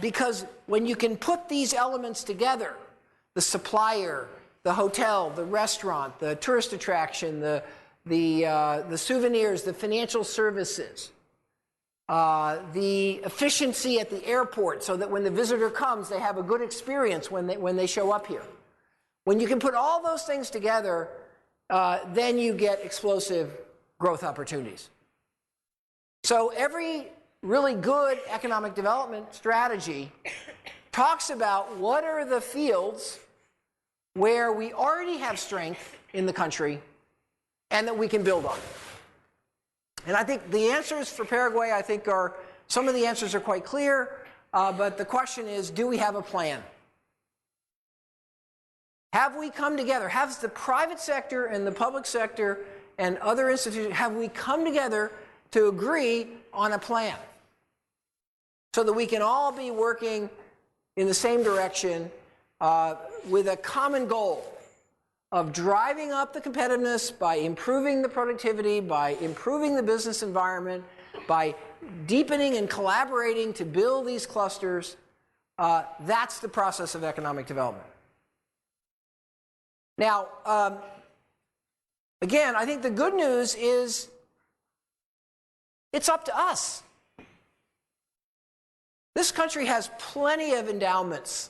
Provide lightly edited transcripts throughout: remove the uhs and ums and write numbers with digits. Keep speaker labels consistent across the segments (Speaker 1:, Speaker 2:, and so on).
Speaker 1: Because when you can put these elements together, the supplier, the hotel, the restaurant, the tourist attraction, the souvenirs, the financial services, the efficiency at the airport so that when the visitor comes, they have a good experience when they show up here. When you can put all those things together, then you get explosive growth opportunities. So every really good economic development strategy talks about what are the fields where we already have strength in the country and that we can build on. And I think the answers for Paraguay, I think, some of the answers are quite clear, but the question is, do we have a plan? Have we come together? Have the private sector and the public sector and other institutions, have we come together to agree on a plan so that we can all be working in the same direction with a common goal of driving up the competitiveness by improving the productivity, by improving the business environment, by deepening and collaborating to build these clusters? That's the process of economic development. Now, again, I think the good news is it's up to us. This country has plenty of endowments.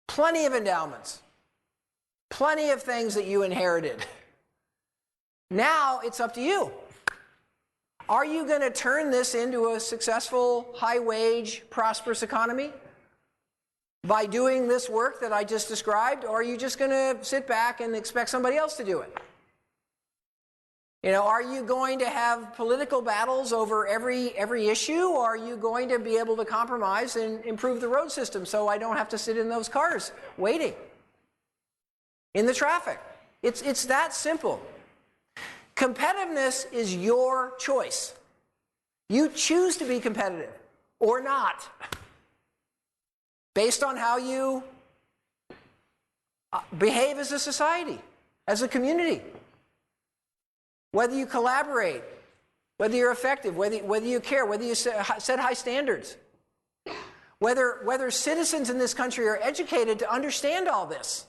Speaker 1: Plenty of endowments. Plenty of things that you inherited. Now it's up to you. Are you going to turn this into a successful, high-wage, prosperous economy by doing this work that I just described, or are you just going to sit back and expect somebody else to do it? You know, are you going to have political battles over every issue, or are you going to be able to compromise and improve the road system so I don't have to sit in those cars waiting in the traffic? It's that simple. Competitiveness is your choice. You choose to be competitive or not, based on how you behave as a society, as a community. Whether you collaborate, whether you're effective, whether you care, whether you set high standards, whether citizens in this country are educated to understand all this.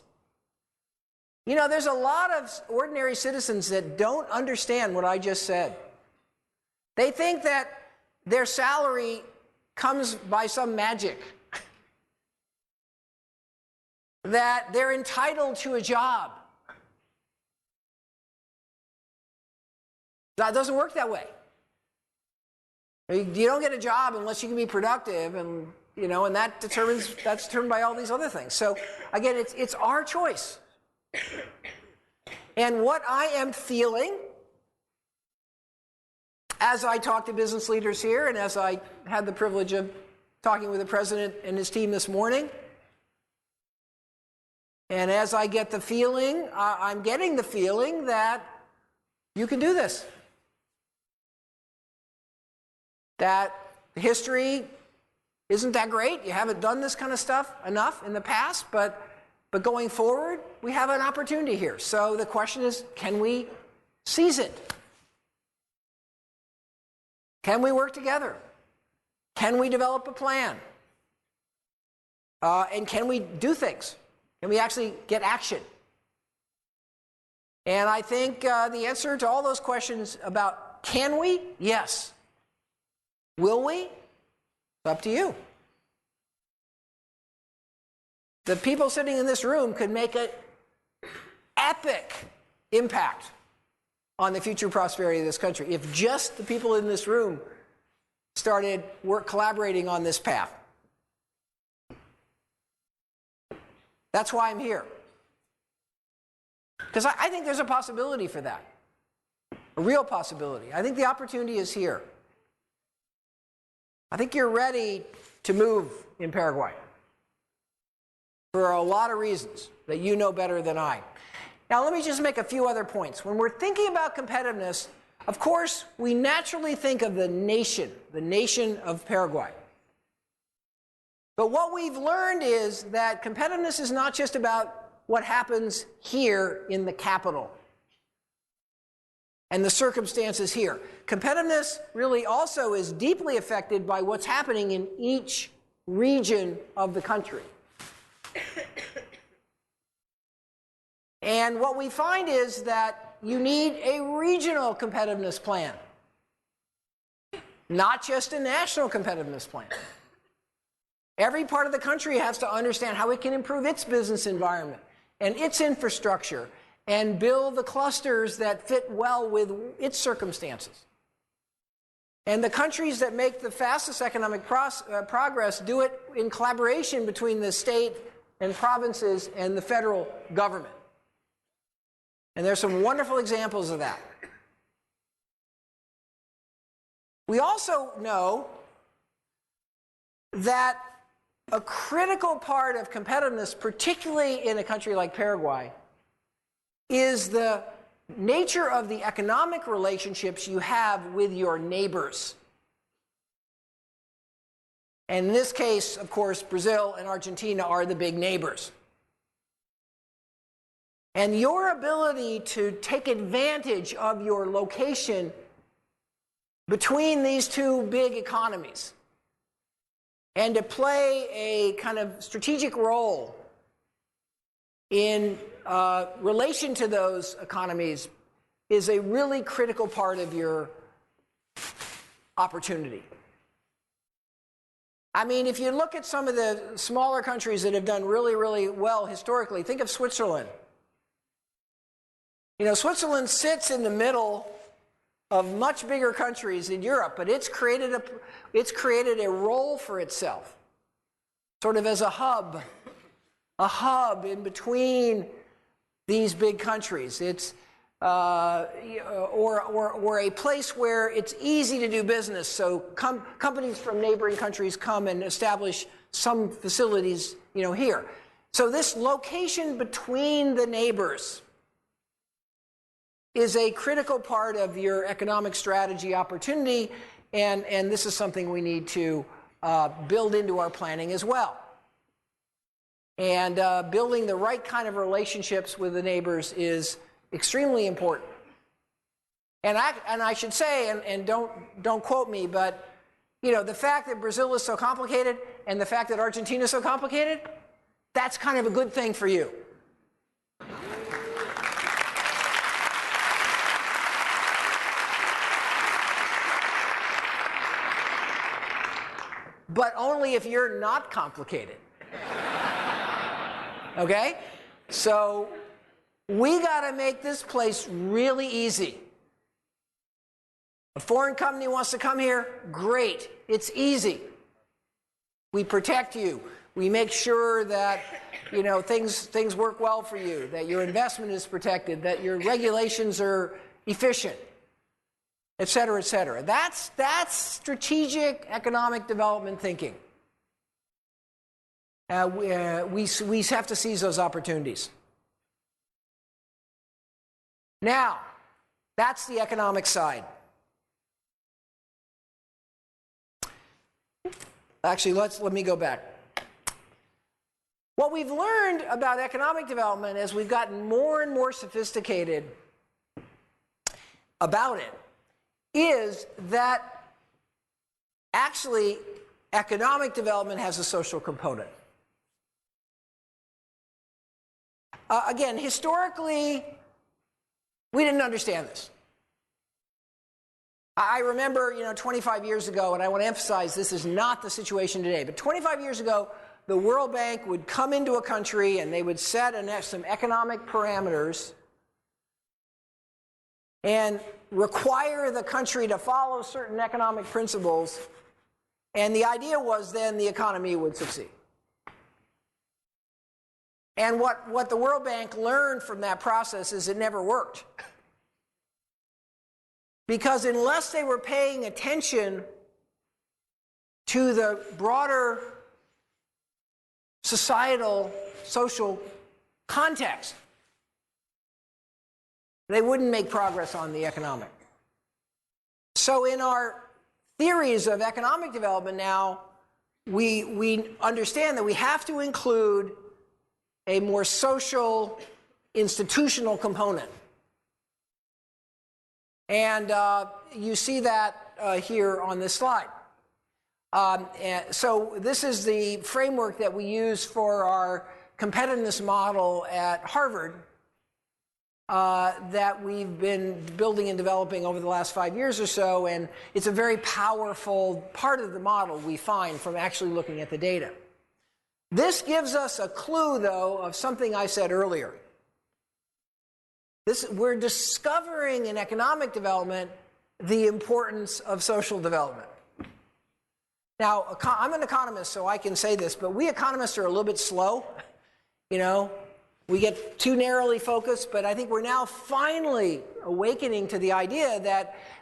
Speaker 1: You know, there's a lot of ordinary citizens that don't understand what I just said. They think that their salary comes by some magic, that they're entitled to a job. That doesn't work that way. You don't get a job unless you can be productive, and you know, and that's determined by all these other things. So again, it's our choice. And what I am feeling as I talk to business leaders here, and as I had the privilege of talking with the president and his team this morning, and as I get the feeling, I'm getting the feeling that you can do this. That history isn't that great. You haven't done this kind of stuff enough in the past, but going forward, we have an opportunity here. So the question is, can we seize it? Can we work together? Can we develop a plan? And can we do things? Can we actually get action? And I think the answer to all those questions about can we? Yes. Will we? It's up to you. The people sitting in this room could make an epic impact on the future prosperity of this country if just the people in this room started collaborating on this path. That's why I'm here. Because I think there's a possibility for that. A real possibility. I think the opportunity is here. I think you're ready to move in Paraguay for a lot of reasons that you know better than I. Now, let me just make a few other points. When we're thinking about competitiveness, of course, we naturally think of the nation of Paraguay. But what we've learned is that competitiveness is not just about what happens here in the capital. and the circumstances here. Competitiveness really also is deeply affected by what's happening in each region of the country. And what we find is that you need a regional competitiveness plan, not just a national competitiveness plan. Every part of the country has to understand how it can improve its business environment and its infrastructure and build the clusters that fit well with its circumstances. And the countries that make the fastest economic progress do it in collaboration between the state and provinces and the federal government. And there's some wonderful examples of that. We also know that a critical part of competitiveness, particularly in a country like Paraguay, is the nature of the economic relationships you have with your neighbors. And in this case, of course, Brazil and Argentina are the big neighbors. And your ability to take advantage of your location between these two big economies and to play a kind of strategic role in relation to those economies is a really critical part of your opportunity. I mean, if you look at some of the smaller countries that have done really, really well historically, think of Switzerland. You know, Switzerland sits in the middle of much bigger countries in Europe, but it's created a role for itself, sort of as a hub in between these big countries. It's or a place where it's easy to do business. So companies from neighboring countries come and establish some facilities, you know, here. So this location between the neighbors is a critical part of your economic strategy opportunity, and this is something we need to build into our planning as well. And building the right kind of relationships with the neighbors is extremely important. And I should say, and don't quote me, but you know, the fact that Brazil is so complicated and the fact that Argentina is so complicated, that's kind of a good thing for you. But only if you're not complicated. Okay? So we got to make this place really easy. A foreign company wants to come here, great. It's easy. We protect you. We make sure that, you know, things work well for you, that your investment is protected, that your regulations are efficient, et cetera, et cetera. That's strategic economic development thinking. We have to seize those opportunities. Now, that's the economic side. Actually, let me go back. What we've learned about economic development as we've gotten more and more sophisticated about it is that actually economic development has a social component. Again, historically, we didn't understand this. I remember, 25 years ago, and I want to emphasize this is not the situation today, but 25 years ago, the World Bank would come into a country and they would set some economic parameters and require the country to follow certain economic principles, and the idea was then the economy would succeed. And what the World Bank learned from that process is it never worked. Because unless they were paying attention to the broader societal, social context, they wouldn't make progress on the economic. So in our theories of economic development now, we understand that we have to include a more social, institutional component. And you see that here on this slide. And so this is the framework that we use for our competitiveness model at Harvard that we've been building and developing over the last 5 years or so, and it's a very powerful part of the model we find from actually looking at the data. This gives us a clue, though, of something I said earlier. We're discovering in economic development the importance of social development. Now, I'm an economist, so I can say this, but we economists are a little bit slow. You know, we get too narrowly focused, but I think we're now finally awakening to the idea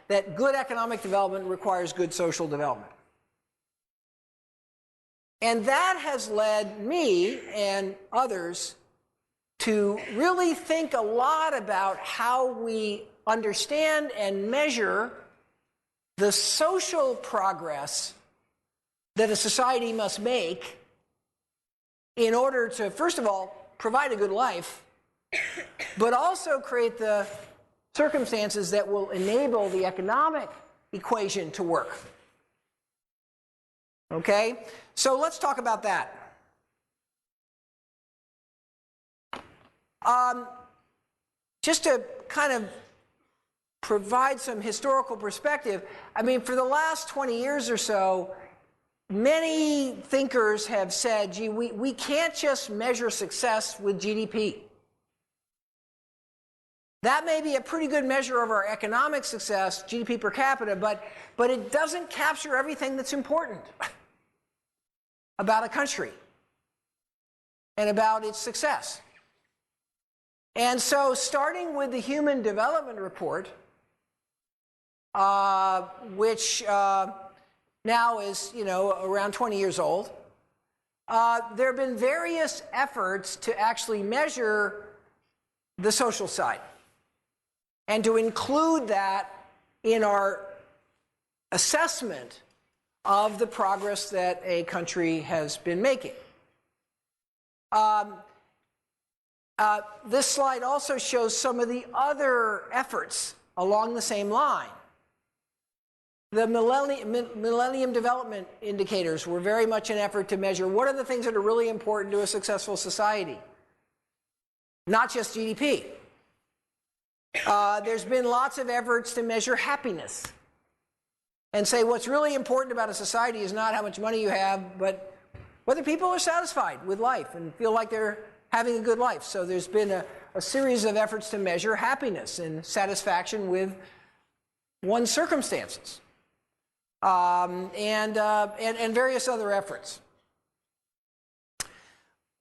Speaker 1: that good economic development requires good social development. And that has led me and others to really think a lot about how we understand and measure the social progress that a society must make in order to, first of all, provide a good life, but also create the circumstances that will enable the economic equation to work. Okay? So let's talk about that. Just to kind of provide some historical perspective, I mean, for the last 20 years or so, many thinkers have said, gee, we can't just measure success with GDP. That may be a pretty good measure of our economic success, GDP per capita, but it doesn't capture everything that's important about a country and about its success. And so starting with the Human Development Report, which now is, around 20 years old, there have been various efforts to actually measure the social side and to include that in our assessment of the progress that a country has been making. This slide also shows some of the other efforts along the same line. The Millennium Development Indicators were very much an effort to measure what are the things that are really important to a successful society, not just GDP. There's been lots of efforts to measure happiness and say what's really important about a society is not how much money you have, but whether people are satisfied with life and feel like they're having a good life. So there's been a series of efforts to measure happiness and satisfaction with one's circumstances, and various other efforts.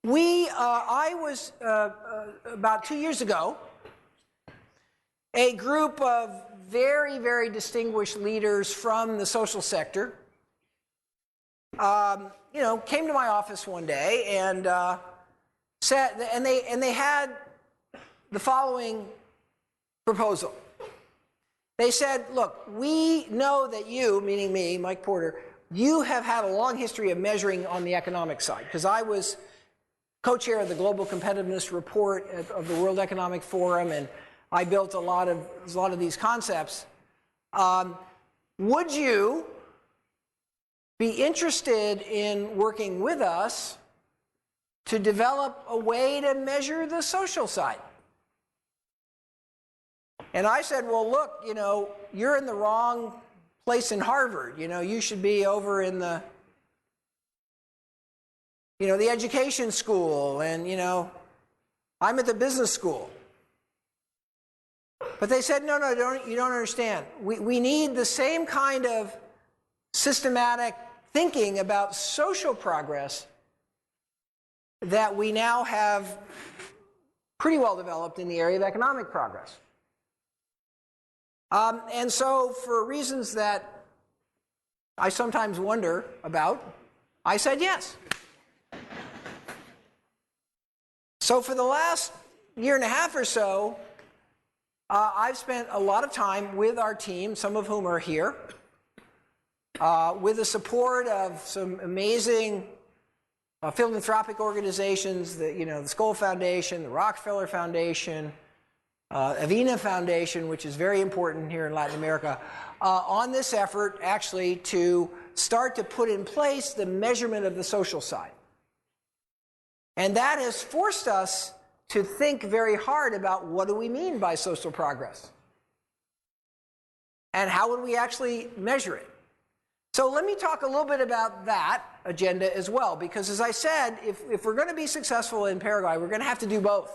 Speaker 1: I was, about 2 years ago, a group of very, very distinguished leaders from the social sector, came to my office one day and said, and they had the following proposal. They said, look, we know that you, meaning me, Mike Porter, you have had a long history of measuring on the economic side, because I was co-chair of the Global Competitiveness Report of the World Economic Forum, and I built a lot of these concepts. Would you be interested in working with us to develop a way to measure the social side? And I said, well, look, you're in the wrong place in Harvard. You should be over in the, the education school, and, I'm at the business school. But they said, no, you don't understand. We need the same kind of systematic thinking about social progress that we now have pretty well developed in the area of economic progress. And so, for reasons that I sometimes wonder about, I said yes. So for the last year and a half or so, I've spent a lot of time with our team, some of whom are here, with the support of some amazing philanthropic organizations, the Skoll Foundation, the Rockefeller Foundation, Avena Foundation, which is very important here in Latin America, on this effort actually to start to put in place the measurement of the social side. And that has forced us to think very hard about what do we mean by social progress? And how would we actually measure it? So let me talk a little bit about that agenda as well, because as I said, if we're going to be successful in Paraguay, we're going to have to do both.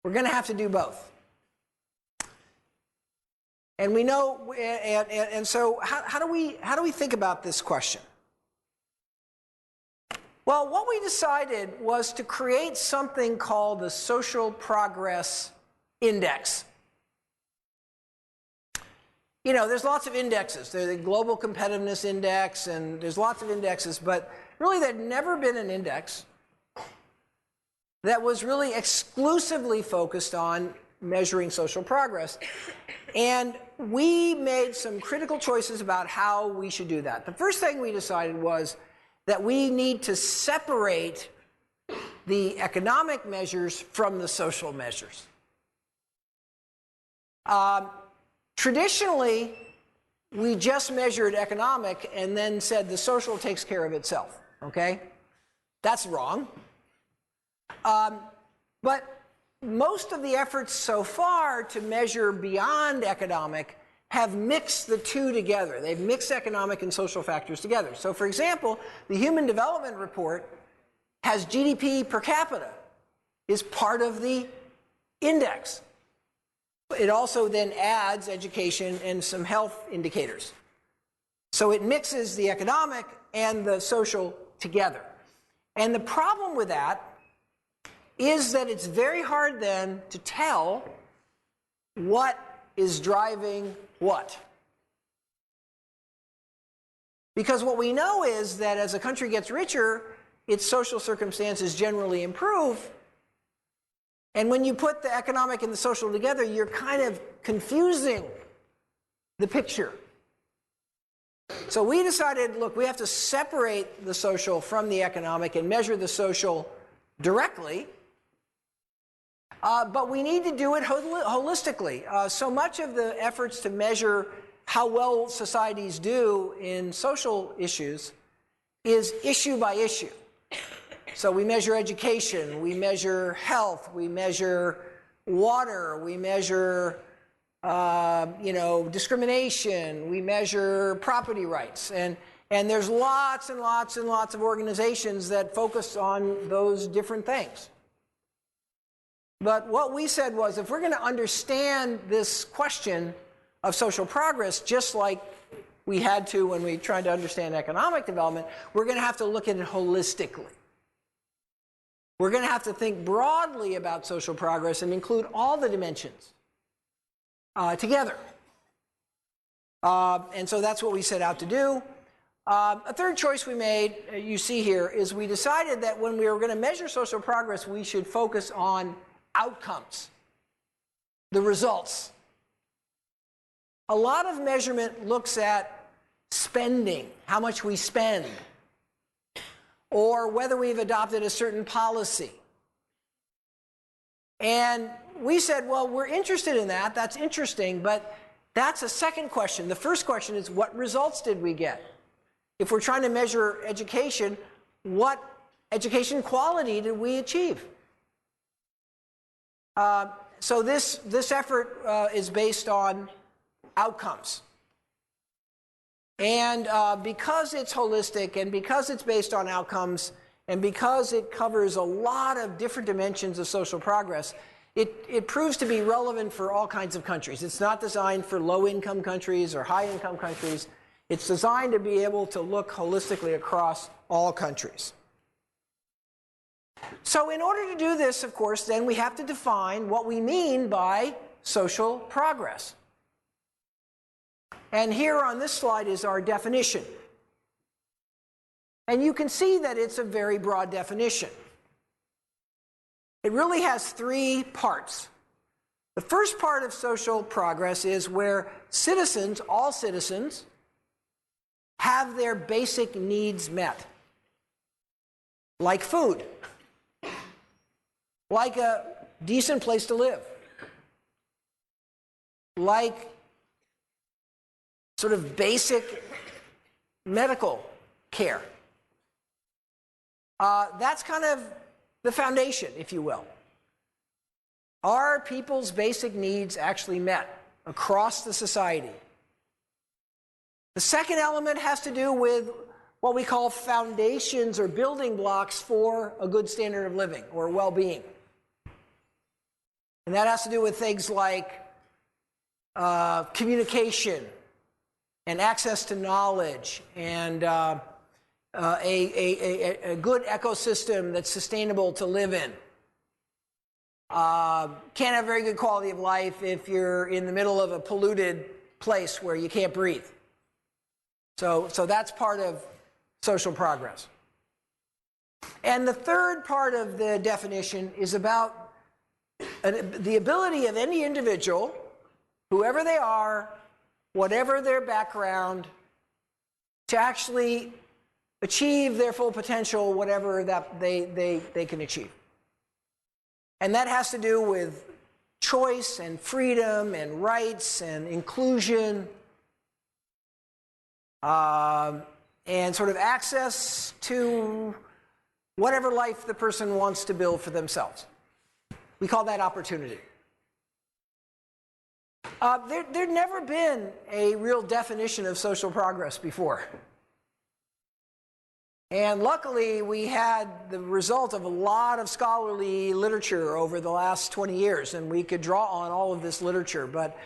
Speaker 1: We're going to have to do both. And we know, and so how do we think about this question? Well, what we decided was to create something called the Social Progress Index. You know, there's lots of indexes. There's the Global Competitiveness Index, and there's lots of indexes, but really there'd never been an index that was really exclusively focused on measuring social progress. And we made some critical choices about how we should do that. The first thing we decided was that we need to separate the economic measures from the social measures. Traditionally, we just measured economic and then said the social takes care of itself, okay? That's wrong. But most of the efforts so far to measure beyond economic have mixed the two together. They've mixed economic and social factors together. So for example, the Human Development Report has GDP per capita is part of the index. It also then adds education and some health indicators. So it mixes the economic and the social together. And the problem with that is that it's very hard then to tell what is driving what. Because what we know is that as a country gets richer, its social circumstances generally improve. And when you put the economic and the social together, you're kind of confusing the picture. So we decided, look, we have to separate the social from the economic and measure the social directly. But we need to do it holistically. So much of the efforts to measure how well societies do in social issues is issue by issue. So we measure education, we measure health, we measure water, we measure discrimination, we measure property rights. And there's lots and lots and lots of organizations that focus on those different things. But what we said was, if we're going to understand this question of social progress, just like we had to when we tried to understand economic development, we're going to have to look at it holistically. We're going to have to think broadly about social progress and include all the dimensions together. And so that's what we set out to do. A third choice we made, you see here, is we decided that when we were going to measure social progress, we should focus on outcomes, the results. A lot of measurement looks at spending, how much we spend, or whether we've adopted a certain policy. And we said, well, we're interested in that, that's interesting, but that's a second question. The first question is, what results did we get? If we're trying to measure education, what education quality did we achieve? So this effort is based on outcomes. And because it's holistic and because it's based on outcomes and because it covers a lot of different dimensions of social progress, it proves to be relevant for all kinds of countries. It's not designed for low-income countries or high-income countries. It's designed to be able to look holistically across all countries. So in order to do this, of course, then we have to define what we mean by social progress. And here on this slide is our definition. And you can see that it's a very broad definition. It really has three parts. The first part of social progress is where citizens, all citizens, have their basic needs met. Like food. Like a decent place to live, like sort of basic medical care. That's kind of the foundation, if you will. Are people's basic needs actually met across the society? The second element has to do with what we call foundations or building blocks for a good standard of living or well-being. And that has to do with things like communication and access to knowledge and a good ecosystem that's sustainable to live in. Can't have very good quality of life if you're in the middle of a polluted place where you can't breathe. So that's part of social progress. And the third part of the definition is about the ability of any individual, whoever they are, whatever their background, to actually achieve their full potential, whatever that they can achieve. And that has to do with choice and freedom and rights and inclusion, and sort of access to whatever life the person wants to build for themselves. We call that opportunity. There'd never been a real definition of social progress before. And luckily, we had the result of a lot of scholarly literature over the last 20 years, and we could draw on all of this literature. But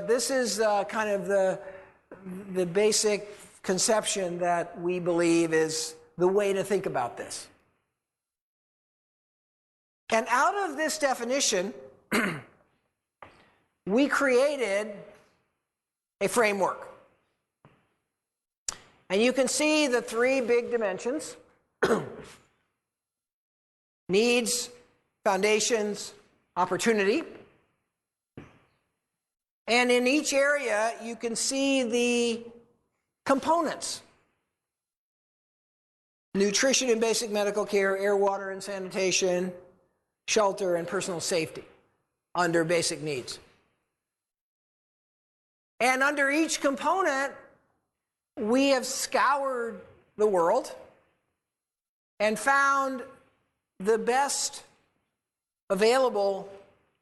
Speaker 1: this is kind of the basic conception that we believe is the way to think about this. And out of this definition, we created a framework. And you can see the three big dimensions: needs, foundations, opportunity. And in each area, you can see the components: nutrition and basic medical care, air, water, and sanitation, shelter, and personal safety under basic needs. And under each component, we have scoured the world and found the best available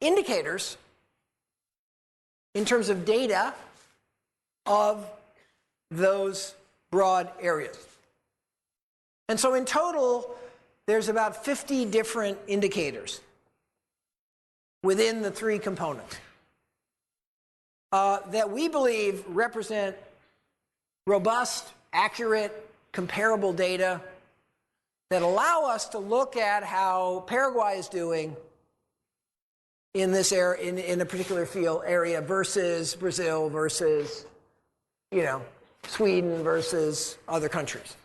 Speaker 1: indicators in terms of data of those broad areas. And so in total, there's about 50 different indicators within the three components that we believe represent robust, accurate, comparable data that allow us to look at how Paraguay is doing in this area, in a particular field area, versus Brazil, versus, Sweden, versus other countries.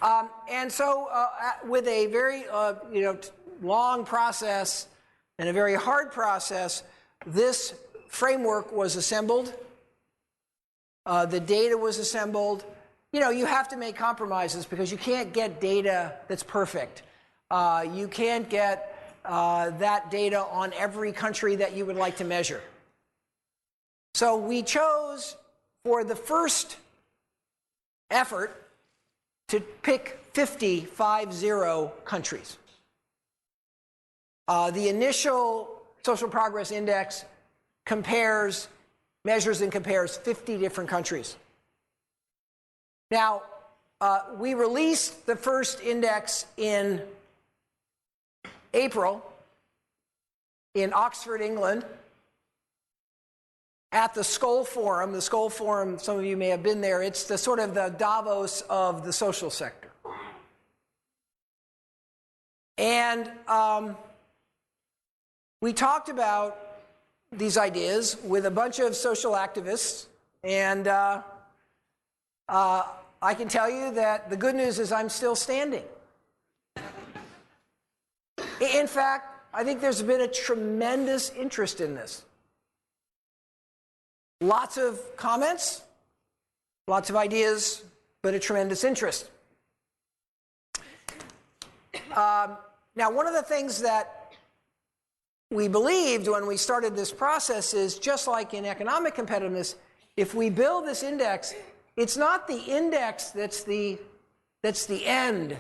Speaker 1: And so, with a very long process and a very hard process, this framework was assembled. The data was assembled. You have to make compromises because you can't get data that's perfect. You can't get that data on every country that you would like to measure. So we chose, for the first effort, to pick 50 countries. The initial Social Progress Index measures and compares 50 different countries. Now, we released the first index in April in Oxford, England, at the Skoll Forum. The Skoll Forum, some of you may have been there. It's the sort of the Davos of the social sector. And we talked about these ideas with a bunch of social activists, and I can tell you that the good news is I'm still standing. In fact, I think there's been a tremendous interest in this. Lots of comments, lots of ideas, but a tremendous interest. Now, one of the things that we believed when we started this process is, just like in economic competitiveness, if we build this index, it's not the index that's the end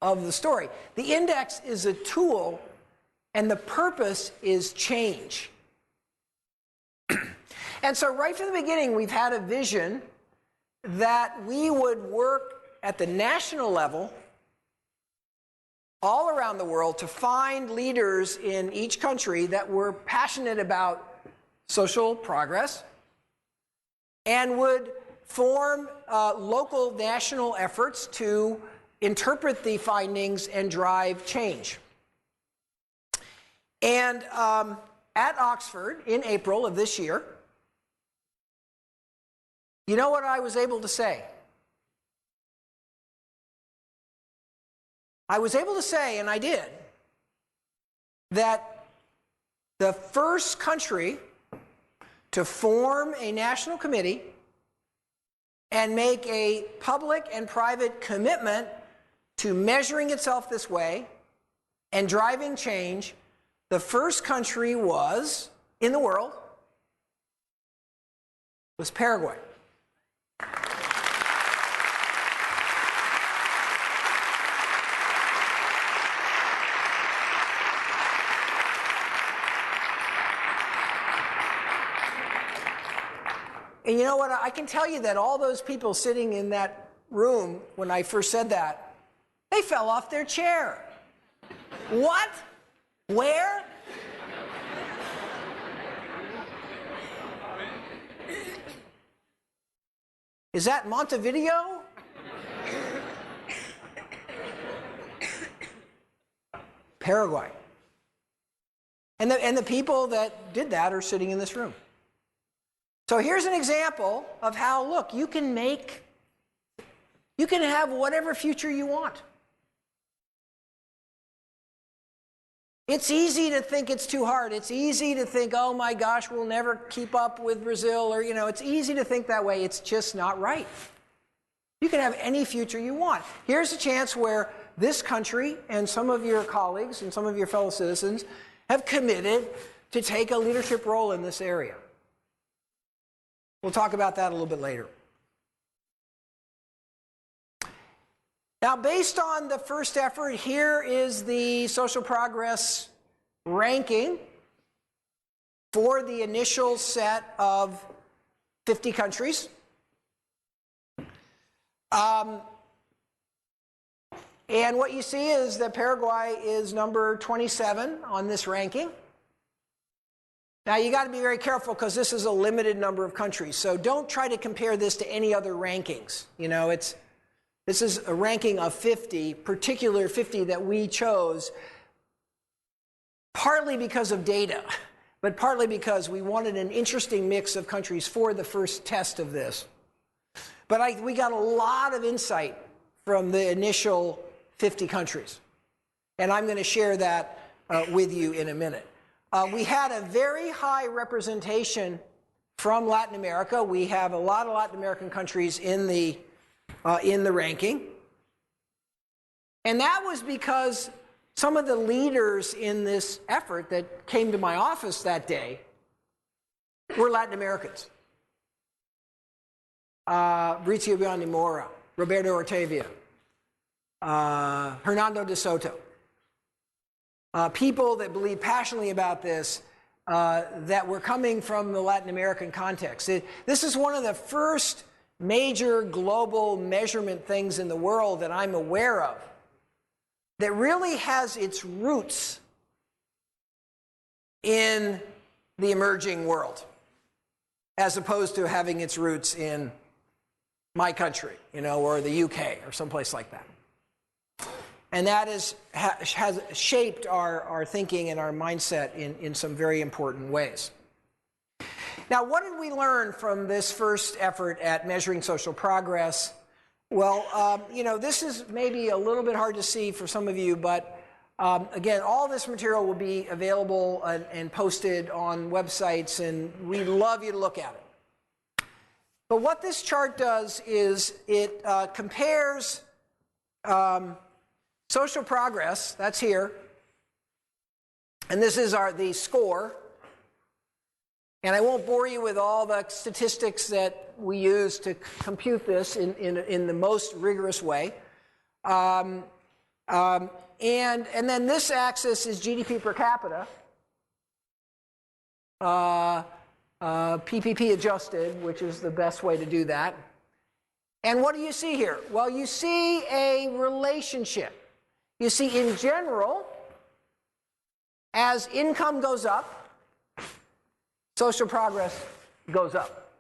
Speaker 1: of the story. The index is a tool, and the purpose is change. And so right from the beginning, we've had a vision that we would work at the national level all around the world to find leaders in each country that were passionate about social progress and would form local national efforts to interpret the findings and drive change. And at Oxford in April of this year, you know what I was able to say? I was able to say, and I did, that the first country to form a national committee and make a public and private commitment to measuring itself this way and driving change, the first country was, in the world, was Paraguay. And you know what? I can tell you that all those people sitting in that room when I first said that, they fell off their chair. What? Where? Is that Montevideo? Paraguay. And the people that did that are sitting in this room. So here's an example of how, look, you can have whatever future you want. It's easy to think it's too hard. It's easy to think, oh my gosh, we'll never keep up with Brazil, or, it's easy to think that way. It's just not right. You can have any future you want. Here's a chance where this country and some of your colleagues and some of your fellow citizens have committed to take a leadership role in this area. We'll talk about that a little bit later. Now, based on the first effort, here is the social progress ranking for the initial set of 50 countries. And what you see is that Paraguay is number 27 on this ranking. Now, you got to be very careful because this is a limited number of countries. So don't try to compare this to any other rankings. This is a ranking of 50, particular 50 that we chose, partly because of data, but partly because we wanted an interesting mix of countries for the first test of this. But we got a lot of insight from the initial 50 countries. And I'm going to share that with you in a minute. We had a very high representation from Latin America. We have a lot of Latin American countries in the ranking. And that was because some of the leaders in this effort that came to my office that day were Latin Americans. Maurizio Biondi Mora, Roberto Ortavia, Hernando de Soto. People that believe passionately about this that were coming from the Latin American context. This is one of the first major global measurement things in the world that I'm aware of that really has its roots in the emerging world, as opposed to having its roots in my country, or the UK or someplace like that. And that has shaped our thinking and our mindset in some very important ways. Now, what did we learn from this first effort at measuring social progress? Well, this is maybe a little bit hard to see for some of you, but again, all this material will be available and posted on websites, and we'd love you to look at it. But what this chart does is it compares social progress, that's here. And this is the score. And I won't bore you with all the statistics that we use to compute this in the most rigorous way. And then this axis is GDP per capita, PPP adjusted, which is the best way to do that. And what do you see here? Well, you see a relationship. You see, in general, as income goes up, social progress goes up.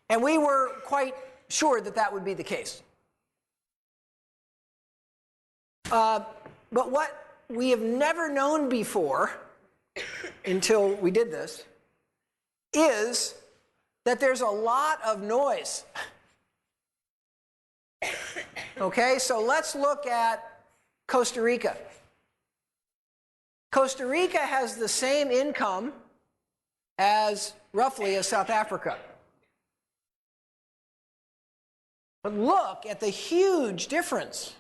Speaker 1: And we were quite sure that that would be the case. But what we have never known before, until we did this, is that there's a lot of noise. Okay, so let's look at Costa Rica. Costa Rica has the same income as roughly as South Africa. But look at the huge difference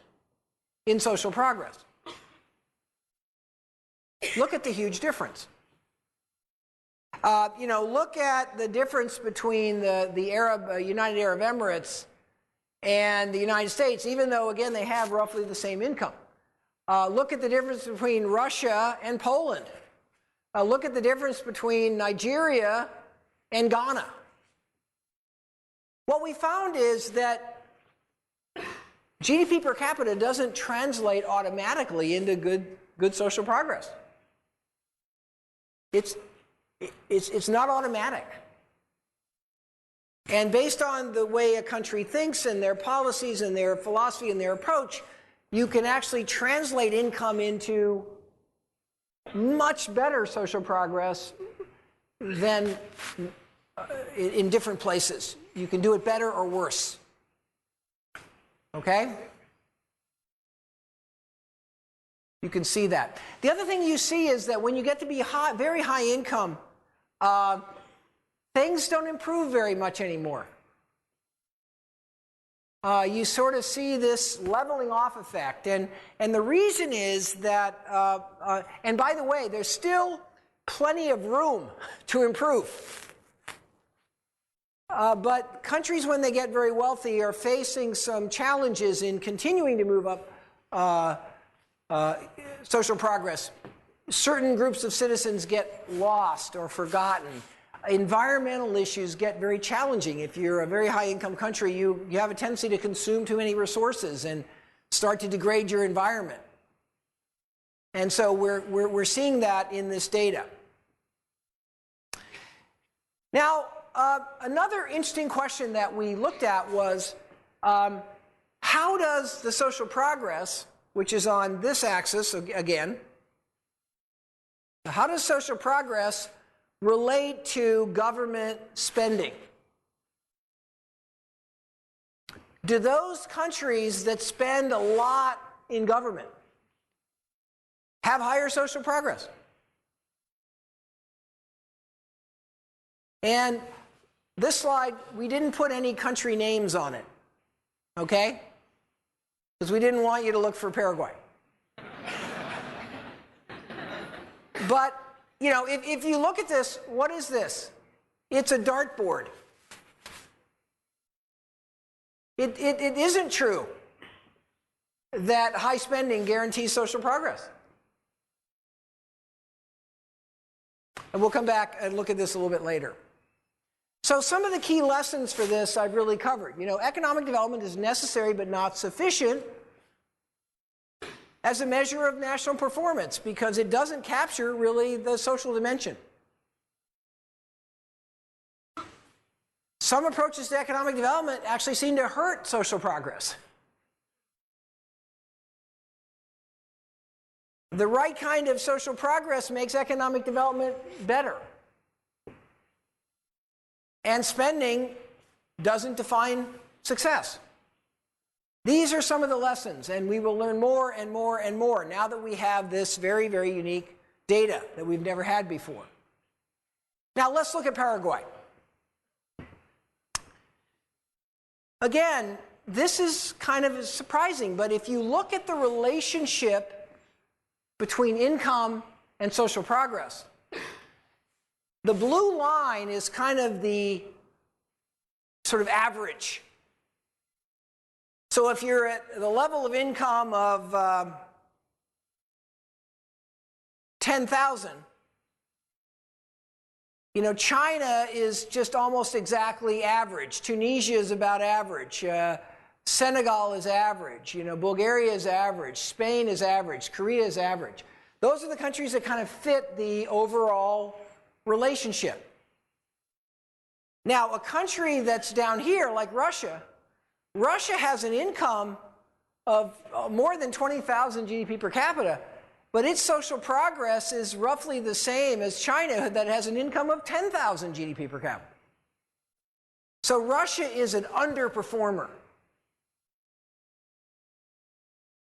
Speaker 1: in social progress. Look at the huge difference. Look at the difference between the United Arab Emirates and the United States, even though, again, they have roughly the same income. Look at the difference between Russia and Poland. Look at the difference between Nigeria and Ghana. What we found is that GDP per capita doesn't translate automatically into good social progress. It's not automatic. And based on the way a country thinks and their policies and their philosophy and their approach, you can actually translate income into much better social progress than in different places. You can do it better or worse. Okay? You can see that. The other thing you see is that when you get to be very high income, things don't improve very much anymore. You sort of see this leveling off effect. And the reason is that, and by the way, there's still plenty of room to improve. But countries, when they get very wealthy, are facing some challenges in continuing to move up social progress. Certain groups of citizens get lost or forgotten. Environmental issues get very challenging. If you're a very high-income country, you have a tendency to consume too many resources and start to degrade your environment. And so we're seeing that in this data. Now, another interesting question that we looked at was, how does the social progress, which is on this axis again, how does social progress relate to government spending? Do those countries that spend a lot in government have higher social progress? And this slide, we didn't put any country names on it, okay? Because we didn't want you to look for Paraguay. But if you look at this, what is this? It's a dartboard. It isn't true that high spending guarantees social progress. And we'll come back and look at this a little bit later. So some of the key lessons for this I've really covered. Economic development is necessary but not sufficient as a measure of national performance because it doesn't capture really the social dimension. Some approaches to economic development actually seem to hurt social progress. The right kind of social progress makes economic development better. And spending doesn't define success. These are some of the lessons, and we will learn more and more and more now that we have this very, very unique data that we've never had before. Now let's look at Paraguay. Again, this is kind of surprising, but if you look at the relationship between income and social progress, the blue line is kind of the sort of average. So if you're at the level of income of 10,000, you know, China is just almost exactly average. Tunisia is about average. Senegal is average. You know, Bulgaria is average. Spain is average. Korea is average. Those are the countries that kind of fit the overall relationship. Now, a country that's down here, like Russia, Russia has an income of more than 20,000 GDP per capita, but its social progress is roughly the same as China, that has an income of 10,000 GDP per capita. So Russia is an underperformer.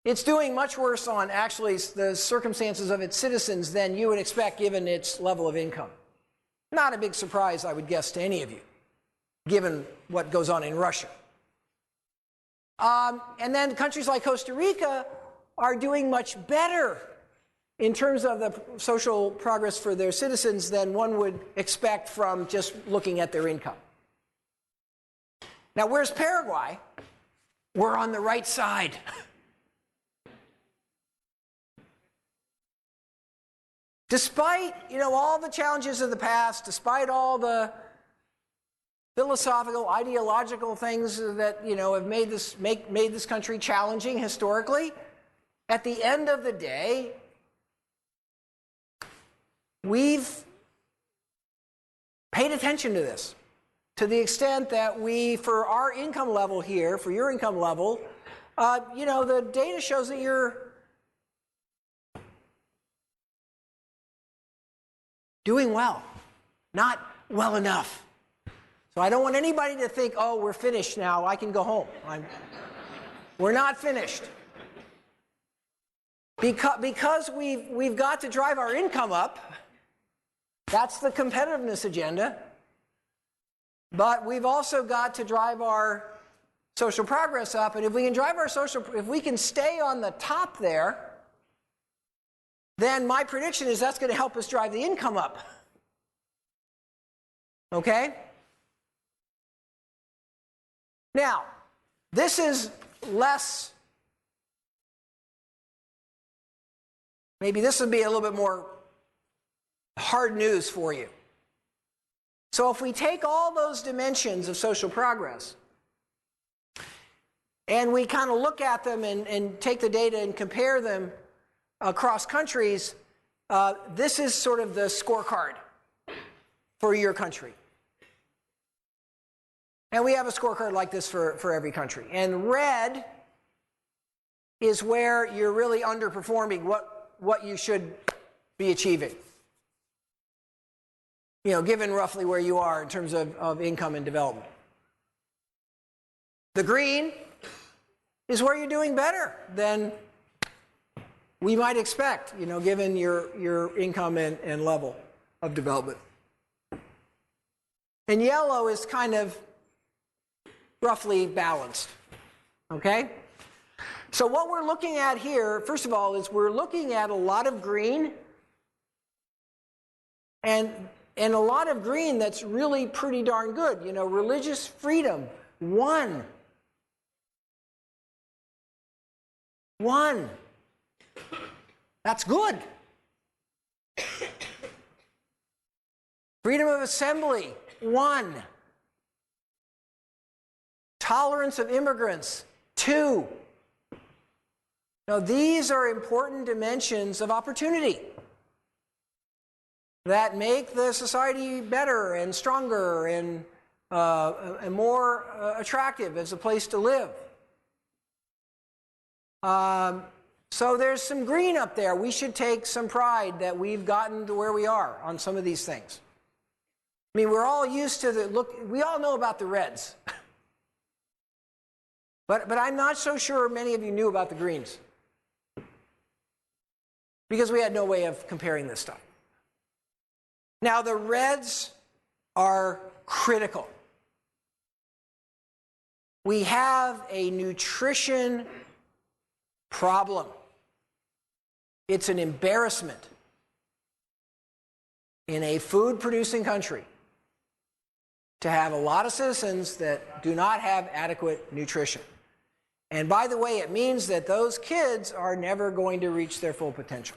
Speaker 1: It's doing much worse on actually the circumstances of its citizens than you would expect given its level of income. Not a big surprise, I would guess, to any of you, given what goes on in Russia. And then countries like Costa Rica are doing much better in terms of the social progress for their citizens than one would expect from just looking at their income. Now, where's Paraguay? We're on the right side. Despite, you know, all the challenges of the past, despite all the philosophical, ideological things that, you know, have made this country challenging historically, at the end of the day, we've paid attention to this to the extent that we, for our income level here, for your income level, you know, the data shows that you're doing well, not well enough. So I don't want anybody to think, oh, we're finished now, I can go home. We're not finished. Because we've got to drive our income up. That's the competitiveness agenda. But we've also got to drive our social progress up. And if we can drive our if we can stay on the top there, then my prediction is that's going to help us drive the income up. Okay? Now, this is less, maybe this would be a little bit more hard news for you. So if we take all those dimensions of social progress and we kind of look at them and take the data and compare them across countries, this is sort of the scorecard for your country. And we have a scorecard like this for every country. And red is where you're really underperforming what you should be achieving. You know, given roughly where you are in terms of income and development. The green is where you're doing better than we might expect, you know, given your income and level of development. And yellow is kind of roughly balanced, okay? So what we're looking at here, first of all, is we're looking at a lot of green and a lot of green that's really pretty darn good. You know, religious freedom, 1. 1. That's good. Freedom of assembly, 1. Tolerance of immigrants, 2. Now, these are important dimensions of opportunity that make the society better and stronger and more attractive as a place to live. So there's some green up there. We should take some pride that we've gotten to where we are on some of these things. I mean, we're all used to we all know about the reds. But I'm not so sure many of you knew about the greens. Because we had no way of comparing this stuff. Now, the reds are critical. We have a nutrition problem. It's an embarrassment in a food-producing country to have a lot of citizens that do not have adequate nutrition. And by the way, it means that those kids are never going to reach their full potential,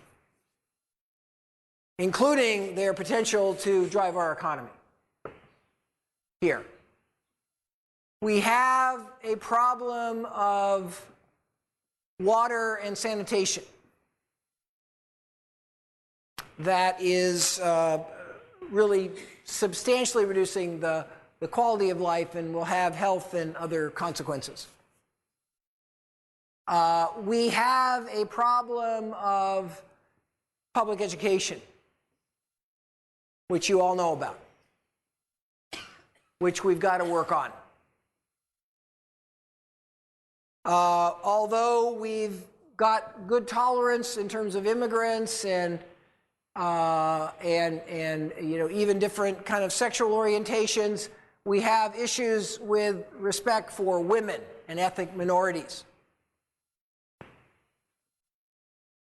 Speaker 1: including their potential to drive our economy. Here, we have a problem of water and sanitation that is really substantially reducing the quality of life and will have health and other consequences. We have a problem of public education, which you all know about, which we've got to work on. Although we've got good tolerance in terms of immigrants and even different kind of sexual orientations, we have issues with respect for women and ethnic minorities.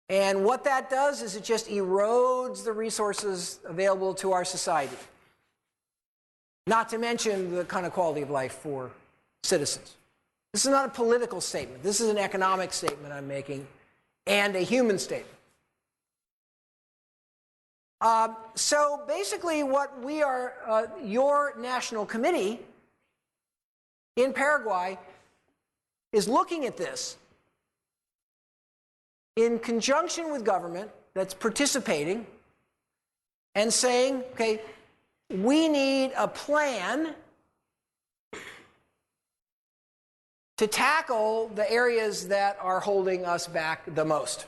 Speaker 1: And what that does is it just erodes the resources available to our society, not to mention the kind of quality of life for citizens. This is not a political statement. This is an economic statement I'm making and a human statement. So basically what we are, your national committee in Paraguay is looking at this in conjunction with government that's participating and saying, okay, we need a plan to tackle the areas that are holding us back the most.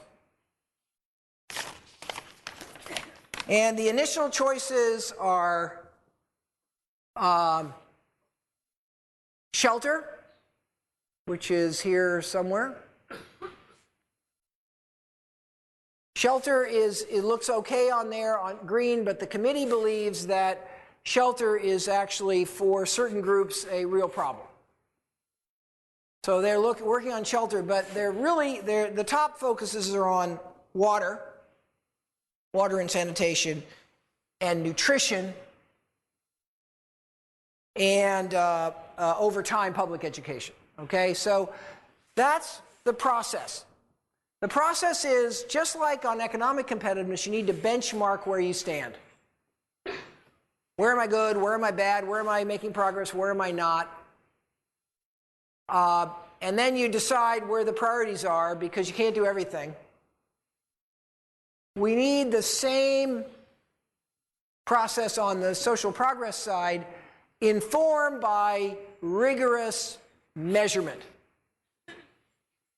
Speaker 1: And the initial choices are shelter, which is here somewhere. Shelter it looks okay on there on green, but the committee believes that shelter is actually for certain groups a real problem. So they're working on shelter, but the top focuses are on water and sanitation, and nutrition, and over time, public education. Okay, so that's the process. The process is, just like on economic competitiveness, you need to benchmark where you stand. Where am I good? Where am I bad? Where am I making progress? Where am I not? And then you decide where the priorities are, because you can't do everything. We need the same process on the social progress side, informed by rigorous measurement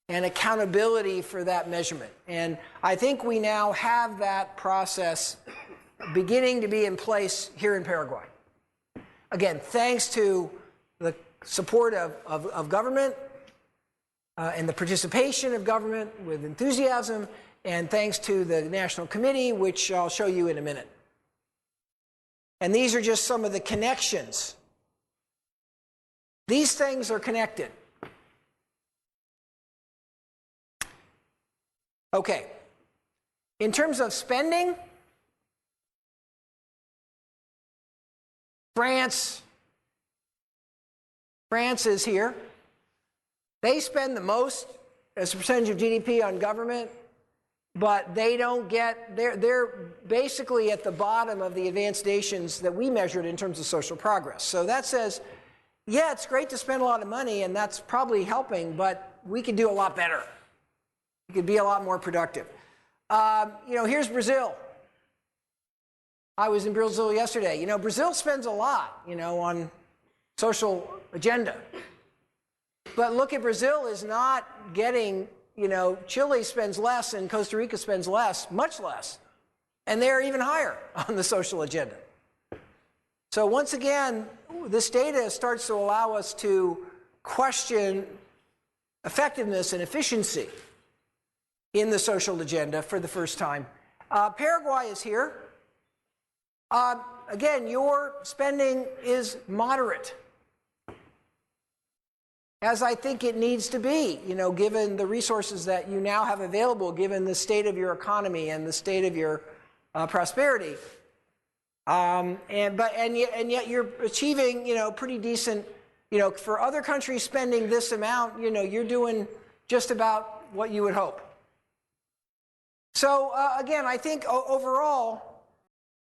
Speaker 1: and accountability for that measurement. And I think we now have that process beginning to be in place here in Paraguay. Again, thanks to the support of government and the participation of government with enthusiasm, and thanks to the National Committee, which I'll show you in a minute. And these are just some of the connections. These things are connected. Okay. In terms of spending, France is here. They spend the most as a percentage of GDP on government, but they don't get, they're basically at the bottom of the advanced nations that we measured in terms of social progress. So that says, yeah, it's great to spend a lot of money, and that's probably helping, but we could do a lot better. We could be a lot more productive. Here's Brazil. I was in Brazil yesterday. Brazil spends a lot, on social agenda. But look at Brazil is not getting, Chile spends less and Costa Rica spends less, much less. And they're even higher on the social agenda. So once again, this data starts to allow us to question effectiveness and efficiency in the social agenda for the first time. Paraguay is here. Again, your spending is moderate. as I think it needs to be, you know, given the resources that you now have available, given the state of your economy and the state of your prosperity. And yet you're achieving, you know, pretty decent, you know, for other countries spending this amount, you know, you're doing just about what you would hope. So again, I think overall,